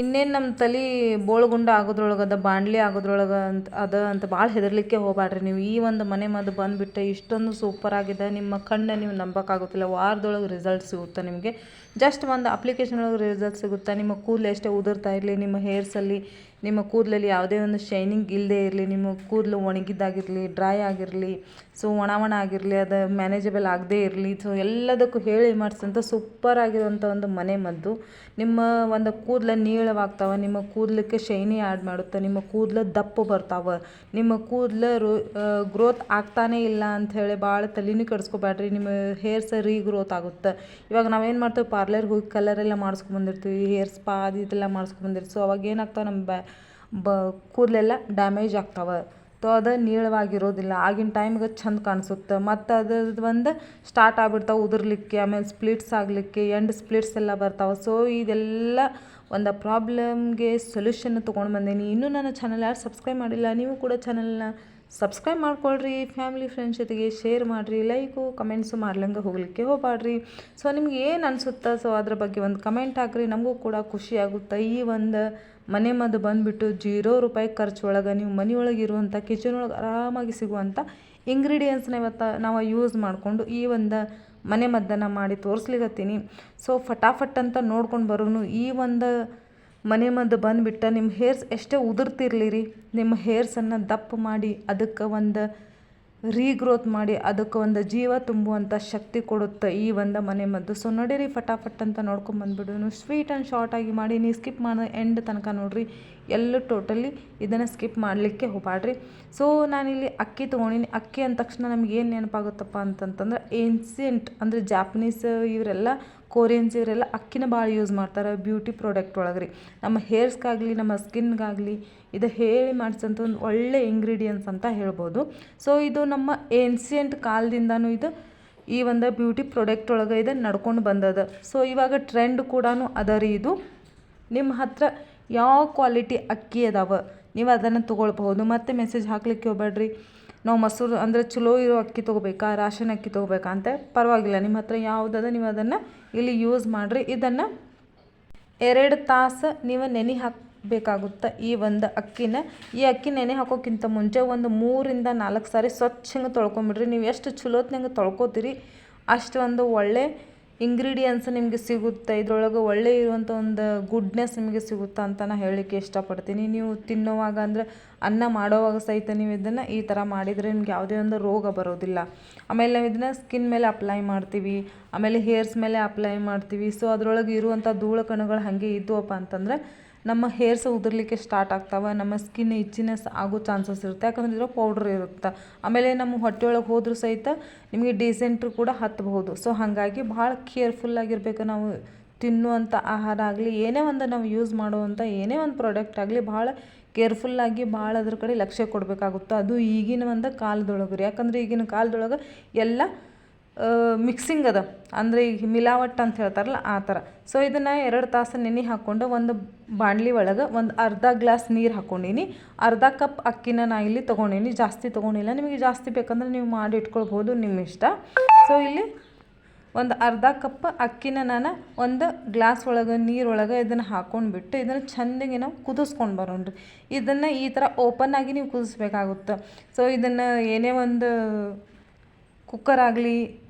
ಇನ್ನೇನು ನಮ್ಮ ತಲೆ ಬೋಳ್ಗುಂಡ ಆಗೋದ್ರೊಳಗದ ಬಾಣಲಿ ಆಗೋದ್ರೊಳಗೆ ಅಂತ ಭಾಳ ಹೆದರ್ಲಿಕ್ಕೆ ಹೋಗ್ಬೇಡ್ರಿ. ನೀವು ಈ ಒಂದು ಮನೆ ಮದ್ದು ಬಂದುಬಿಟ್ಟು ಇಷ್ಟೊಂದು ಸೂಪರ್ ಆಗಿದೆ, ನಿಮ್ಮ ಕಣ್ಣು ನೀವು ನಂಬೋಕ್ಕಾಗುತ್ತಿಲ್ಲ. ವಾರದೊಳಗೆ ರಿಸಲ್ಟ್ ಸಿಗುತ್ತೆ ನಿಮಗೆ. ಜಸ್ಟ್ ಒಂದು ಅಪ್ಲಿಕೇಶನ್ ಒಳಗೆ ರಿಸಲ್ಟ್ ಸಿಗುತ್ತೆ. ನಿಮ್ಮ ಕೂದಲು ಎಷ್ಟೇ ಉದುರ್ತಾ ಇರಲಿ, ನಿಮ್ಮ ಹೇರ್ಸಲ್ಲಿ ನಿಮ್ಮ ಕೂದಲಲ್ಲಿ ಯಾವುದೇ ಒಂದು ಶೈನಿಂಗ್ ಇಲ್ಲದೇ ಇರಲಿ, ನಿಮ್ಮ ಕೂದಲು ಒಣಗಿದ್ದಾಗಿರಲಿ, ಡ್ರೈ ಆಗಿರಲಿ, ಸೊ ಒಣ ಆಗಿರಲಿ, ಅದು ಮ್ಯಾನೇಜಬಲ್ ಆಗದೇ ಇರಲಿ, ಸೊ ಎಲ್ಲದಕ್ಕೂ ಹೇಳಿ ಮಾಡಿಸಂತ ಸೂಪರ್ ಆಗಿರುವಂಥ ಒಂದು ಮನೆ ಮದ್ದು. ನಿಮ್ಮ ಒಂದು ಕೂದಲು ನೀಳವಾಗ್ತಾವೆ, ನಿಮ್ಮ ಕೂದಲಕ್ಕೆ ಶೈನಿ ಆ್ಯಡ್ ಮಾಡುತ್ತೆ, ನಿಮ್ಮ ಕೂದಲು ದಪ್ಪು ಬರ್ತಾವೆ, ನಿಮ್ಮ ಕೂದಲು ಗ್ರೋತ್ ಆಗ್ತಾನೇ ಇಲ್ಲ ಅಂಥೇಳಿ ಭಾಳ ತಲೆನೂ ಕೆಡಿಸ್ಕೊಬೇಡ್ರಿ. ನಿಮ್ಮ ಹೇರ್ಸ್ ರೀಗ್ರೋತ್ ಆಗುತ್ತೆ. ಇವಾಗ ನಾವೇನು ಮಾಡ್ತೀವಿ, ಪಾರ್ಲರ್ಗೆ ಹೋಗಿ ಕಲರೆಲ್ಲ ಮಾಡಿಸ್ಕೊಂಬಂದಿರ್ತೀವಿ, ಹೇರ್ ಸ್ಪಾ ಅದು ಇದೆಲ್ಲ ಮಾಡಿಸ್ಕೊಂಬಂದಿರ್ತೀವಿ. ಸೊ ಅವಾಗ ಏನಾಗ್ತಾವೆ, ನಮ್ಮ ಕೂದಲೆಲ್ಲ ಡ್ಯಾಮೇಜ್ ಆಗ್ತಾವೆ. ಸೊ ಅದು ನೀಳವಾಗಿರೋದಿಲ್ಲ, ಆಗಿನ ಟೈಮ್ಗೆ ಚಂದ ಕಾಣಿಸುತ್ತೆ. ಮತ್ತು ಅದ್ರದ್ದು ಒಂದು ಸ್ಟಾರ್ಟ್ ಆಗಿಬಿಡ್ತಾವೆ ಉದುರ್ಲಿಕ್ಕೆ, ಆಮೇಲೆ ಸ್ಪ್ಲಿಟ್ಸ್ ಆಗಲಿಕ್ಕೆ, ಎಂಡ್ ಸ್ಪ್ಲಿಟ್ಸ್ ಎಲ್ಲ ಬರ್ತಾವೆ. ಸೊ ಇದೆಲ್ಲ ಒಂದು ಪ್ರಾಬ್ಲಮ್ಗೆ ಸೊಲ್ಯೂಷನ್ ತೊಗೊಂಡು ಬಂದೀನಿ. ಇನ್ನೂ ನನ್ನ ಚಾನಲ್ ಯಾರು ಸಬ್ಸ್ಕ್ರೈಬ್ ಮಾಡಿಲ್ಲ, ನೀವು ಕೂಡ ಚಾನಲ್ನ ಸಬ್ಸ್ಕ್ರೈಬ್ ಮಾಡ್ಕೊಳ್ರಿ, ಫ್ಯಾಮಿಲಿ ಫ್ರೆಂಡ್ಸ್ ಜೊತೆಗೆ ಶೇರ್ ಮಾಡಿರಿ, ಲೈಕು ಕಮೆಂಟ್ಸು ಮಾಡ್ಲಂಗೆ ಹೋಗಲಿಕ್ಕೆ ಹೋಗ್ಬಾಡ್ರಿ. ಸೊ ನಿಮ್ಗೆ ಏನು ಅನಿಸುತ್ತಾ, ಸೊ ಅದ್ರ ಬಗ್ಗೆ ಒಂದು ಕಮೆಂಟ್ ಹಾಕ್ರಿ, ನಮಗೂ ಕೂಡ ಖುಷಿ ಆಗುತ್ತೆ. ಈ ಒಂದು ಮನೆ ಮದ್ದು ಬಂದುಬಿಟ್ಟು ₹0 ಖರ್ಚೊಳಗೆ ನೀವು ಮನೆಯೊಳಗೆ ಇರುವಂಥ ಕಿಚನ್ ಒಳಗೆ ಆರಾಮಾಗಿ ಸಿಗುವಂಥ ಇಂಗ್ರೀಡಿಯೆಂಟ್ಸ್ನ ಇವತ್ತು ನಾವು ಯೂಸ್ ಮಾಡಿಕೊಂಡು ಈ ಒಂದು ಮನೆ ಮದ್ದನ್ನು ಮಾಡಿ ತೋರಿಸ್ಲಿಕತ್ತೀನಿ. ಸೊ ಫಟಾಫಟ್ ಅಂತ ನೋಡ್ಕೊಂಡು ಬರೋನು ಈ ಒಂದು ಮನೆ ಮದ್ದು ಬಂದುಬಿಟ್ಟು ನಿಮ್ಮ ಹೇರ್ಸ್ ಎಷ್ಟೇ ಉದುರ್ತಿರ್ಲಿರಿ, ನಿಮ್ಮ ಹೇರ್ಸನ್ನು ದಪ್ಪ ಮಾಡಿ ಅದಕ್ಕೆ ಒಂದು ರೀಗ್ರೋತ್ ಮಾಡಿ ಅದಕ್ಕೆ ಒಂದು ಜೀವ ತುಂಬುವಂಥ ಶಕ್ತಿ ಕೊಡುತ್ತೆ ಈ ಒಂದು ಮನೆ ಮದ್ದು. ಸೊ ನೋಡಿರಿ, ಫಟಾಫಟ್ ಅಂತ ನೋಡ್ಕೊಂಬಂದ್ಬಿಡು. ಸ್ವೀಟ್ ಆ್ಯಂಡ್ ಶಾರ್ಟಾಗಿ ಮಾಡಿ, ನೀವು ಸ್ಕಿಪ್ ಮಾಡೋ ಎಂಡ್ ತನಕ ನೋಡಿರಿ. ಎಲ್ಲೂ ಟೋಟಲಿ ಇದನ್ನು ಸ್ಕಿಪ್ ಮಾಡಲಿಕ್ಕೆ ಹೋಗ್ಬೇಡ್ರಿ. ಸೊ ನಾನಿಲ್ಲಿ ಅಕ್ಕಿ ತೊಗೊಂಡಿನಿ. ಅಕ್ಕಿ ಅಂದ ತಕ್ಷಣ ನಮ್ಗೆ ಏನು ನೆನಪಾಗುತ್ತಪ್ಪ ಅಂತಂತಂದ್ರೆ ಏನ್ಸಿಯಂಟ್ ಅಂದರೆ ಜಾಪನೀಸ್ ಇವರೆಲ್ಲ, ಕೊರಿಯನ್ಸ್ ಇವರೆಲ್ಲ ಅಕ್ಕಿನ ಭಾಳ ಯೂಸ್ ಮಾಡ್ತಾರೆ ಬ್ಯೂಟಿ ಪ್ರಾಡಕ್ಟ್ ಒಳಗೆ ರೀ. ನಮ್ಮ ಹೇರ್ಸ್ಗಾಗಲಿ ನಮ್ಮ ಸ್ಕಿನ್ಗಾಗಲಿ ಇದು ಹೇಳಿ ಮಾಡಿಸೋಂಥ ಒಂದು ಒಳ್ಳೆ ಇಂಗ್ರೀಡಿಯೆಂಟ್ಸ್ ಅಂತ ಹೇಳ್ಬೋದು. ಸೊ ಇದು ನಮ್ಮ ಏನ್ಸಿಯಂಟ್ ಕಾಲದಿಂದನೂ ಇದು ಈ ಒಂದು ಬ್ಯೂಟಿ ಪ್ರಾಡಕ್ಟ್ ಒಳಗೆ ಇದು ನಡ್ಕೊಂಡು ಬಂದದ. ಸೊ ಇವಾಗ ಟ್ರೆಂಡ್ ಕೂಡ ಅದ ರೀ. ಇದು ನಿಮ್ಮ ಹತ್ರ ಯಾವ ಕ್ವಾಲಿಟಿ ಅಕ್ಕಿ ಅದಾವ ನೀವು ಅದನ್ನು ತೊಗೊಳ್ಬಹುದು. ಮತ್ತು ಮೆಸೇಜ್ ಹಾಕ್ಲಿಕ್ಕೆ ಹೋಗ್ಬೇಡ್ರಿ, ನಾವು ಮೊಸರು ಅಂದರೆ ಚಲೋ ಇರೋ ಅಕ್ಕಿ ತೊಗೋಬೇಕಾ, ರಾಶನ್ ಅಕ್ಕಿ ತೊಗೋಬೇಕಾ ಅಂತ ಪರವಾಗಿಲ್ಲ. ನಿಮ್ಮ ಹತ್ರ ಯಾವುದದ ನೀವು ಅದನ್ನು ಇಲ್ಲಿ ಯೂಸ್ ಮಾಡಿರಿ. ಇದನ್ನು 2 ತಾಸು ನೀವು ನೆನೆ ಹಾಕಬೇಕಾಗುತ್ತೆ ಈ ಒಂದು ಅಕ್ಕಿನ. ಈ ಅಕ್ಕಿ ನೆನೆ ಹಾಕೋಕ್ಕಿಂತ ಮುಂಚೆ ಒಂದು 3 ರಿಂದ 4 ಸಾರಿ ಸ್ವಚ್ಛಂಗೆ ತೊಳ್ಕೊಂಬಿಡ್ರಿ. ನೀವು ಎಷ್ಟು ಚಲೋತ್ನಂಗೆ ತೊಳ್ಕೊತೀರಿ ಅಷ್ಟು ಒಂದು ಒಳ್ಳೆ ಇಂಗ್ರೀಡಿಯೆಂಟ್ಸ್ ನಿಮಗೆ ಸಿಗುತ್ತೆ. ಇದರೊಳಗೆ ಒಳ್ಳೆ ಇರುವಂಥ ಒಂದು ಗುಡ್ನೆಸ್ ನಿಮಗೆ ಸಿಗುತ್ತೆ ಅಂತ ನಾನು ಹೇಳಲಿಕ್ಕೆ ಇಷ್ಟಪಡ್ತೀನಿ. ನೀವು ತಿನ್ನೋವಾಗ ಅಂದರೆ ಅನ್ನ ಮಾಡೋವಾಗ ಸಹಿತ ನೀವು ಇದನ್ನು ಈ ಥರ ಮಾಡಿದರೆ ನಿಮ್ಗೆ ಯಾವುದೇ ಒಂದು ರೋಗ ಬರೋದಿಲ್ಲ. ಆಮೇಲೆ ನಾವು ಇದನ್ನು ಸ್ಕಿನ್ ಮೇಲೆ ಅಪ್ಲೈ ಮಾಡ್ತೀವಿ, ಆಮೇಲೆ ಹೇರ್ಸ್ ಮೇಲೆ ಅಪ್ಲೈ ಮಾಡ್ತೀವಿ. ಸೊ ಅದರೊಳಗೆ ಇರುವಂಥ ಧೂಳು ಕಣಗಳು ಹಾಗೆ ಇದ್ವಪ್ಪ ಅಂತಂದರೆ ನಮ್ಮ ಹೇರ್ಸ್ ಉದುರ್ಲಿಕ್ಕೆ ಸ್ಟಾರ್ಟ್ ಆಗ್ತಾವೆ, ನಮ್ಮ ಸ್ಕಿನ್ ಇಚ್ಚಿನೆಸ್ ಆಗೋ ಚಾನ್ಸಸ್ ಇರುತ್ತೆ. ಯಾಕಂದರೆ ಇದರ ಪೌಡ್ರ್ ಇರುತ್ತೆ. ಆಮೇಲೆ ನಮ್ಮ ಹೊಟ್ಟೆಯೊಳಗೆ ಹೋದರೂ ಸಹಿತ ನಿಮಗೆ ಡಿಸೆಂಟ್ರಿ ಕೂಡ ಹತ್ತಬಹುದು. ಸೊ ಹಾಗಾಗಿ ಭಾಳ ಕೇರ್ಫುಲ್ಲಾಗಿರ್ಬೇಕು. ನಾವು ತಿನ್ನುವಂಥ ಆಹಾರ ಆಗಲಿ, ಏನೇ ಒಂದು ನಾವು ಯೂಸ್ ಮಾಡುವಂಥ ಏನೇ ಒಂದು ಪ್ರಾಡಕ್ಟ್ ಆಗಲಿ ಭಾಳ ಕೇರ್ಫುಲ್ಲಾಗಿ ಭಾಳ ಅದ್ರ ಕಡೆ ಲಕ್ಷ್ಯ ಕೊಡಬೇಕಾಗುತ್ತೆ. ಅದು ಈಗಿನ ಒಂದು ಕಾಲದೊಳಗೆ ರೀ. ಯಾಕಂದರೆ ಈಗಿನ ಕಾಲದೊಳಗೆ ಎಲ್ಲ ಮಿಕ್ಸಿಂಗ್ ಅದ, ಅಂದರೆ ಈಗ ಮಿಲಾವಟ್ ಅಂತ ಹೇಳ್ತಾರಲ್ಲ ಆ ಥರ. ಸೊ ಇದನ್ನು 2 ತಾಸು ನೆನೆ ಹಾಕ್ಕೊಂಡು ಒಂದು ಬಾಣಲಿ ಒಳಗೆ ಒಂದು ಅರ್ಧ ಗ್ಲಾಸ್ ನೀರು ಹಾಕ್ಕೊಂಡೀನಿ. ಅರ್ಧ ಕಪ್ ಅಕ್ಕಿನ ನಾ ಇಲ್ಲಿ ತೊಗೊಂಡೀನಿ, ಜಾಸ್ತಿ ತೊಗೊಂಡಿಲ್ಲ. ನಿಮಗೆ ಜಾಸ್ತಿ ಬೇಕಂದ್ರೆ ನೀವು ಮಾಡಿ ಇಟ್ಕೊಳ್ಬೋದು, ನಿಮ್ಮ ಇಷ್ಟ. ಸೊ ಇಲ್ಲಿ ಒಂದು ಅರ್ಧ ಕಪ್ ಅಕ್ಕಿನ ನಾನು ಒಂದು ಗ್ಲಾಸ್ ಒಳಗೆ ನೀರೊಳಗೆ ಇದನ್ನು ಹಾಕ್ಕೊಂಡ್ಬಿಟ್ಟು ಇದನ್ನು ಚೆಂದಾಗಿ ನಾವು ಕುದಿಸ್ಕೊಂಡು ಬರೋಣ್ರಿ. ಇದನ್ನು ಈ ಥರ ಓಪನ್ ಆಗಿ ನೀವು ಕುದಿಸ್ಬೇಕಾಗುತ್ತೆ. ಸೊ ಇದನ್ನು ಏನೇ ಒಂದು ಕುಕ್ಕರ್ ಆಗಲಿ,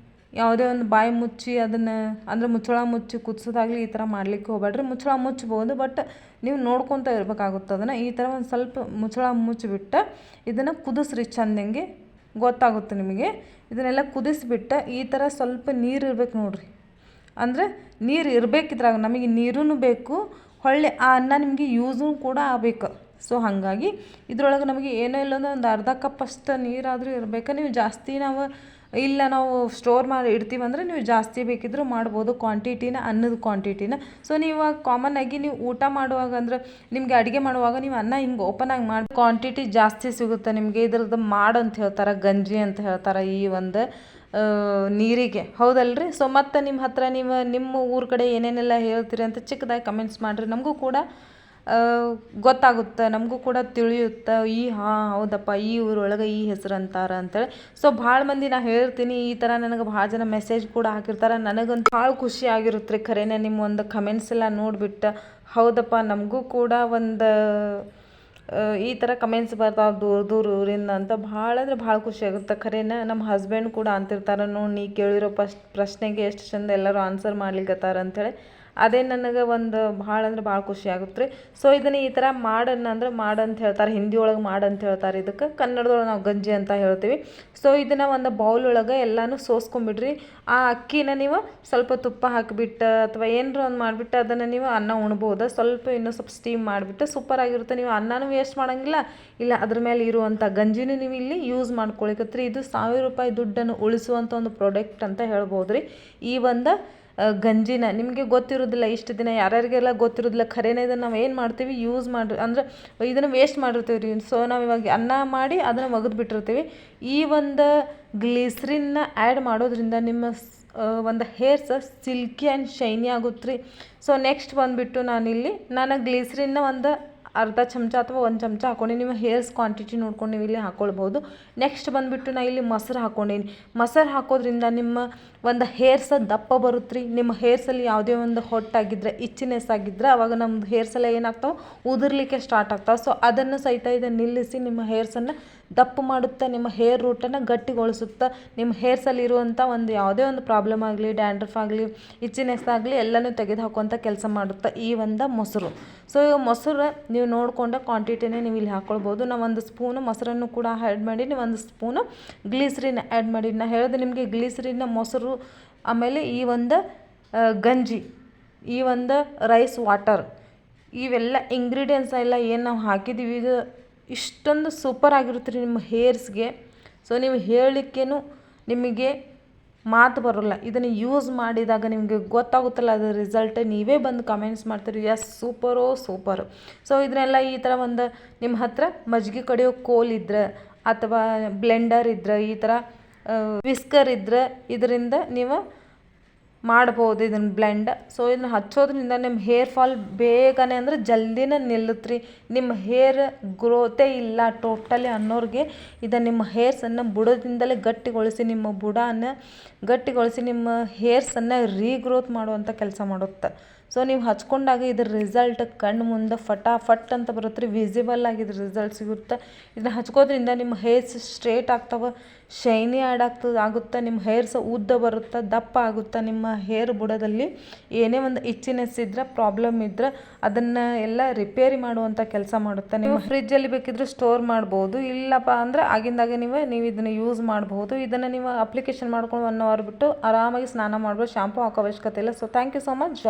ಯಾವುದೇ ಒಂದು ಬಾಯಿ ಮುಚ್ಚಿ ಅದನ್ನು ಅಂದರೆ ಮುಚ್ಚಳ ಮುಚ್ಚಿ ಕುದಿಸೋದಾಗಲಿ ಈ ಥರ ಮಾಡಲಿಕ್ಕೆ ಹೋಗ್ಬೇಡ್ರಿ. ಮುಚ್ಚಳ ಮುಚ್ಬೋದು, ಬಟ್ ನೀವು ನೋಡ್ಕೊತ ಇರಬೇಕಾಗುತ್ತೆ. ಅದನ್ನು ಈ ಥರ ಒಂದು ಸ್ವಲ್ಪ ಮುಚ್ಚಳ ಮುಚ್ಚಿಬಿಟ್ಟು ಇದನ್ನು ಕುದಿಸ್ರಿ ಚೆಂದಂಗೆ, ಗೊತ್ತಾಗುತ್ತೆ ನಿಮಗೆ. ಇದನ್ನೆಲ್ಲ ಕುದಿಸ್ಬಿಟ್ಟು ಈ ಥರ ಸ್ವಲ್ಪ ನೀರು ಇರ್ಬೇಕು ನೋಡಿರಿ. ಅಂದರೆ ನೀರು ಇರಬೇಕಿದ್ರಾಗ ನಮಗೆ ನೀರೂ ಬೇಕು, ಹೊಳ್ಳಿ ಆ ಅನ್ನ ನಿಮಗೆ ಯೂಸು ಕೂಡ ಆಗಬೇಕು. ಸೊ ಹಾಗಾಗಿ ಇದ್ರೊಳಗೆ ನಮಗೆ ಏನೋ ಇಲ್ಲಂದ್ರೆ ಒಂದು ಅರ್ಧ ಕಪ್ ಅಷ್ಟು ನೀರಾದರೂ ಇರಬೇಕು. ನೀವು ಜಾಸ್ತಿ ನಾವು ಸ್ಟೋರ್ ಮಾಡಿ ಇಡ್ತೀವಂದರೆ ನೀವು ಜಾಸ್ತಿ ಬೇಕಿದ್ದರೂ ಮಾಡ್ಬೋದು ಕ್ವಾಂಟಿಟಿನ, ಅನ್ನದ ಕ್ವಾಂಟಿಟಿನ. ಸೊ ನೀವು ಕಾಮನ್ನಾಗಿ ನೀವು ಊಟ ಮಾಡುವಾಗ ಅಂದರೆ ನಿಮಗೆ ಅಡುಗೆ ಮಾಡುವಾಗ ನೀವು ಅನ್ನ ಹಿಂಗೆ ಓಪನ್ ಆಗಿ ಮಾಡಿ ಕ್ವಾಂಟಿಟಿ ಜಾಸ್ತಿ ಸಿಗುತ್ತೆ ನಿಮಗೆ. ಇದ್ರದ್ದು ಮಾಡು ಅಂತ ಹೇಳ್ತಾರೆ, ಗಂಜಿ ಅಂತ ಹೇಳ್ತಾರೆ ಈ ಒಂದು ನೀರಿಗೆ, ಹೌದಲ್ರಿ? ಸೊ ಮತ್ತು ನಿಮ್ಮ ಹತ್ರ ನಿಮ್ಮ ಊರ ಕಡೆ ಏನೇನೆಲ್ಲ ಹೇಳ್ತೀರಿ ಅಂತ ಚಿಕ್ಕದಾಗಿ ಕಮೆಂಟ್ಸ್ ಮಾಡಿರಿ. ನಮಗೂ ಕೂಡ ಗೊತ್ತಾಗುತ್ತೆ, ನಮಗೂ ಕೂಡ ತಿಳಿಯುತ್ತೆ ಹಾಂ ಹೌದಪ್ಪ ಈ ಊರೊಳಗೆ ಈ ಹೆಸರು ಅಂತಾರೆ ಅಂತೇಳಿ. ಸೊ ಭಾಳ ಮಂದಿ ನಾ ಹೇಳ್ತೀನಿ, ಈ ಥರ ನನಗೆ ಭಾಳ ಜನ ಮೆಸೇಜ್ ಕೂಡ ಹಾಕಿರ್ತಾರೆ. ನನಗಂತೂ ಭಾಳ ಖುಷಿ ಆಗಿರುತ್ತೆ ರೀ ಖರೇನೆ ನಿಮ್ಮ ಒಂದು ಕಮೆಂಟ್ಸ್ ಎಲ್ಲ ನೋಡಿಬಿಟ್ಟು. ಹೌದಪ್ಪ ನಮಗೂ ಕೂಡ ಒಂದು ಈ ಥರ ಕಮೆಂಟ್ಸ್ ಬರ್ತಾವೆ ದೂರ ದೂರ ಊರಿಂದ ಅಂತ ಭಾಳ ಅಂದರೆ ಭಾಳ ಖುಷಿ ಆಗುತ್ತೆ. ಖರೇನ ನಮ್ಮ ಹಸ್ಬೆಂಡ್ ಕೂಡ ಅಂತಿರ್ತಾರೆ, ನೋಡಿ ನೀ ಕೇಳಿರೋ ಪ್ರಶ್ನೆಗೆ ಎಷ್ಟು ಚಂದ ಎಲ್ಲರೂ ಆನ್ಸರ್ ಮಾಡ್ಲಿಕ್ಕತ್ತಾರ ಅಂಥೇಳಿ. ಅದೇ ನನಗೆ ಒಂದು ಭಾಳ ಅಂದ್ರೆ ಭಾಳ ಖುಷಿ ಆಗುತ್ತೆ ರೀ. ಸೊ ಇದನ್ನು ಈ ಥರ ಮಾಡನ್ನ ಮಾಡಂತ ಹೇಳ್ತಾರೆ, ಹಿಂದಿ ಒಳಗೆ ಮಾಡಂತ ಹೇಳ್ತಾರೆ. ಇದಕ್ಕೆ ಕನ್ನಡದೊಳಗೆ ನಾವು ಗಂಜಿ ಅಂತ ಹೇಳ್ತೀವಿ. ಸೊ ಇದನ್ನು ಒಂದು ಬೌಲ್ ಒಳಗೆ ಎಲ್ಲನೂ ಸೋಸ್ಕೊಂಬಿಡ್ರಿ. ಆ ಅಕ್ಕಿನ ನೀವು ಸ್ವಲ್ಪ ತುಪ್ಪ ಹಾಕಿಬಿಟ್ಟು ಅಥವಾ ಏನರ ಒಂದು ಮಾಡಿಬಿಟ್ಟು ಅದನ್ನು ನೀವು ಅನ್ನ ಉಣ್ಬೋದು. ಸ್ವಲ್ಪ ಇನ್ನೂ ಸ್ವಲ್ಪ ಸ್ಟೀಮ್ ಮಾಡಿಬಿಟ್ಟು ಸೂಪರಾಗಿರುತ್ತೆ. ನೀವು ಅನ್ನನೂ ವೇಸ್ಟ್ ಮಾಡೋಂಗಿಲ್ಲ, ಇಲ್ಲ ಅದ್ರ ಮೇಲೆ ಇರುವಂಥ ಗಂಜಿನೂ ನೀವು ಇಲ್ಲಿ ಯೂಸ್ ಮಾಡ್ಕೊಳಿಕತ್ರಿ. ಇದು ₹1000 ದುಡ್ಡನ್ನು ಉಳಿಸುವಂಥ ಒಂದು ಪ್ರಾಡಕ್ಟ್ ಅಂತ ಹೇಳ್ಬೋದು ರೀ. ಈ ಒಂದು ಗಂಜಿನ ನಿಮಗೆ ಗೊತ್ತಿರೋದಿಲ್ಲ, ಇಷ್ಟು ದಿನ ಯಾರ್ಯಾರಿಗೆಲ್ಲ ಗೊತ್ತಿರೋದಿಲ್ಲ. ಖರೇನೆ ಇದನ್ನು ನಾವು ಏನು ಮಾಡ್ತೀವಿ, ಯೂಸ್ ಮಾಡಿ ಅಂದರೆ ಇದನ್ನು ವೇಸ್ಟ್ ಮಾಡಿರ್ತೀವಿ ರೀ. ಸೊ ನಾವು ಇವಾಗ ಅನ್ನ ಮಾಡಿ ಅದನ್ನು ಒಗೆದು ಬಿಟ್ಟಿರ್ತೀವಿ. ಈ ಒಂದು ಗ್ಲಿಸ್ರಿನ್ನ ಆ್ಯಡ್ ಮಾಡೋದ್ರಿಂದ ನಿಮ್ಮ ಒಂದು ಹೇರ್ಸ್ ಸಿಲ್ಕಿ ಆ್ಯಂಡ್ ಶೈನಿ ಆಗುತ್ತೆ ರೀ. ಸೊ ನೆಕ್ಸ್ಟ್ ಬಂದುಬಿಟ್ಟು ನಾನು ಗ್ಲಿಸ್ರಿನ್ನ ಒಂದು ಅರ್ಧ ಚಮಚ ಅಥವಾ 1 ಚಮಚ ಹಾಕ್ಕೊಂಡು, ನಿಮ್ಮ ಹೇರ್ಸ್ ಕ್ವಾಂಟಿಟಿ ನೋಡ್ಕೊಂಡು ನೀವು ಇಲ್ಲಿ ಹಾಕ್ಕೊಳ್ಬೋದು. ನೆಕ್ಸ್ಟ್ ಬಂದುಬಿಟ್ಟು ನಾ ಇಲ್ಲಿ ಮೊಸರು ಹಾಕ್ಕೊಂಡೀನಿ. ಮೊಸರು ಹಾಕೋದ್ರಿಂದ ನಿಮ್ಮ ಒಂದು ಹೇರ್ಸ ದಪ್ಪ ಬರುತ್ತೆ ರೀ. ನಿಮ್ಮ ಹೇರ್ಸಲ್ಲಿ ಯಾವುದೇ ಒಂದು ಹೊಟ್ಟಾಗಿದ್ದರೆ, ಇಚ್ಚಿನೆಸ್ ಆಗಿದ್ದರೆ ಅವಾಗ ನಮ್ಮದು ಹೇರ್ಸೆಲ್ಲ ಏನಾಗ್ತಾವೆ, ಉದುರ್ಲಿಕ್ಕೆ ಸ್ಟಾರ್ಟ್ ಆಗ್ತಾವೆ. ಸೊ ಅದನ್ನು ಸಹಿತ ಇದನ್ನು ನಿಲ್ಲಿಸಿ ನಿಮ್ಮ ಹೇರ್ಸನ್ನು ದಪ್ಪ ಮಾಡುತ್ತೆ, ನಿಮ್ಮ ಹೇರ್ ರೂಟನ್ನು ಗಟ್ಟಿಗೊಳಿಸುತ್ತೆ. ನಿಮ್ಮ ಹೇರ್ಸಲ್ಲಿ ಇರುವಂಥ ಒಂದು ಯಾವುದೇ ಒಂದು ಪ್ರಾಬ್ಲಮ್ ಆಗಲಿ, ಡ್ಯಾಂಡ್ರಫ್ ಆಗಲಿ, ಇಚ್ಚಿನೆಸ್ ಆಗಲಿ ಎಲ್ಲನೂ ತೆಗೆದು ಹಾಕುವಂಥ ಕೆಲಸ ಮಾಡುತ್ತೆ ಈ ಒಂದು ಮೊಸರು. ಸೊ ಮೊಸರು ನೀವು ನೋಡಿಕೊಂಡ ಕ್ವಾಂಟಿಟಿನೇ ನೀವು ಇಲ್ಲಿ ಹಾಕ್ಕೊಳ್ಬೋದು. ನಾವು 1 ಸ್ಪೂನು ಮೊಸರನ್ನು ಕೂಡ ಆ್ಯಡ್ ಮಾಡಿ, 1 ಸ್ಪೂನು ಗ್ಲಿಸರಿನ್ ಆ್ಯಡ್ ಮಾಡಿ. ನಾನು ಹೇಳಿದೆ ನಿಮಗೆ ಗ್ಲಿಸರಿನ್ನ, ಮೊಸರು, ಆಮೇಲೆ ಈ ಒಂದು ಗಂಜಿ, ಈ ಒಂದು ರೈಸ್ ವಾಟರ್, ಇವೆಲ್ಲ ಇಂಗ್ರೀಡಿಯೆಂಟ್ಸ್ ಎಲ್ಲ ಏನು ನಾವು ಹಾಕಿದ್ದೀವಿ, ಇದು ಇಷ್ಟೊಂದು ಸೂಪರ್ ಆಗಿರುತ್ತೆ ರೀ ನಿಮ್ಮ ಹೇರ್ಸ್ಗೆ. ಸೊ ನೀವು ಹೇಳಲಿಕ್ಕೇನು ನಿಮಗೆ ಮಾತು ಬರೋಲ್ಲ. ಇದನ್ನು ಯೂಸ್ ಮಾಡಿದಾಗ ನಿಮಗೆ ಗೊತ್ತಾಗುತ್ತಲ್ಲ ಅದರ ರಿಸಲ್ಟ್. ನೀವೇ ಬಂದು ಕಮೆಂಟ್ಸ್ ಮಾಡ್ತೀರಿ, ಎಸ್ ಸೂಪರು. ಸೊ ಇದನ್ನೆಲ್ಲ ಈ ಥರ ಒಂದು ನಿಮ್ಮ ಹತ್ರ ಮಜ್ಜಿಗೆ ಕಡಿಯೋ ಕೋಲ್ ಇದ್ರೆ ಅಥವಾ ಬ್ಲೆಂಡರ್ ಇದ್ರೆ, ಈ ಥರ ವಿಸ್ಕರ್ ಇದ್ರೆ ಇದರಿಂದ ನೀವು ಮಾಡ್ಬೋದು ಇದನ್ನು ಬ್ಲೆಂಡ್. ಸೊ ಇದನ್ನು ಹಚ್ಚೋದ್ರಿಂದ ನಿಮ್ಮ ಹೇರ್ ಫಾಲ್ ಬೇಗನೆ ಅಂದರೆ ಜಲ್ದಿನೇ ನಿಲ್ಲುತ್ತೆ ರೀ. ನಿಮ್ಮ ಹೇರ್ ಗ್ರೋತೇ ಇಲ್ಲ ಟೋಟಲಿ ಅನ್ನೋರಿಗೆ ಇದನ್ನು ನಿಮ್ಮ ಹೇರ್ಸನ್ನು ಬುಡದಿಂದಲೇ ಗಟ್ಟಿಗೊಳಿಸಿ, ನಿಮ್ಮ ಬುಡನ ಗಟ್ಟಿಗೊಳಿಸಿ ನಿಮ್ಮ ಹೇರ್ಸನ್ನು ರೀಗ್ರೋತ್ ಮಾಡುವಂಥ ಕೆಲಸ ಮಾಡುತ್ತೆ. ಸೊ ನೀವು ಹಚ್ಕೊಂಡಾಗ ಇದ್ರ ರಿಸಲ್ಟ್ ಕಣ್ಣು ಮುಂದೆ ಫಟಾಫಟ್ ಅಂತ ಬರುತ್ತೆ ರೀ, ವಿಸಿಬಲ್ ಆಗಿ ಇದ್ರ ರಿಸಲ್ಟ್ ಸಿಗುತ್ತೆ. ಇದನ್ನ ಹಚ್ಕೋದ್ರಿಂದ ನಿಮ್ಮ ಹೇರ್ಸ್ ಸ್ಟ್ರೇಟ್ ಆಗ್ತವೆ, ಶೈನಿ ಆಗುತ್ತೆ, ನಿಮ್ಮ ಹೇರ್ಸ್ ಉದ್ದ ಬರುತ್ತೆ, ದಪ್ಪ ಆಗುತ್ತೆ. ನಿಮ್ಮ ಹೇರ್ ಬುಡದಲ್ಲಿ ಏನೇ ಒಂದು ಇಚ್ಚಿನೆಸ್ ಇದ್ದರೆ, ಪ್ರಾಬ್ಲಮ್ ಇದ್ದರೆ ಅದನ್ನು ಎಲ್ಲ ರಿಪೇರಿ ಮಾಡುವಂಥ ಕೆಲಸ ಮಾಡುತ್ತೆ. ನೀವು ಫ್ರಿಜ್ಜಲ್ಲಿ ಬೇಕಿದ್ರೆ ಸ್ಟೋರ್ ಮಾಡ್ಬೋದು, ಇಲ್ಲಪ್ಪ ಅಂದರೆ ಆಗಿಂದಾಗೆ ನೀವು ಇದನ್ನು ಯೂಸ್ ಮಾಡ್ಬೋದು. ಇದನ್ನು ನೀವು ಅಪ್ಲಿಕೇಶನ್ ಮಾಡ್ಕೊಂಡು 1 ಅವರ್ ಬಿಟ್ಟು ಆರಾಮಾಗಿ ಸ್ನಾನ ಮಾಡ್ಬೋದು, ಶಾಂಪು ಹಾಕೋ ಅವಶ್ಯಕತೆ ಇಲ್ಲ. So thank you so much.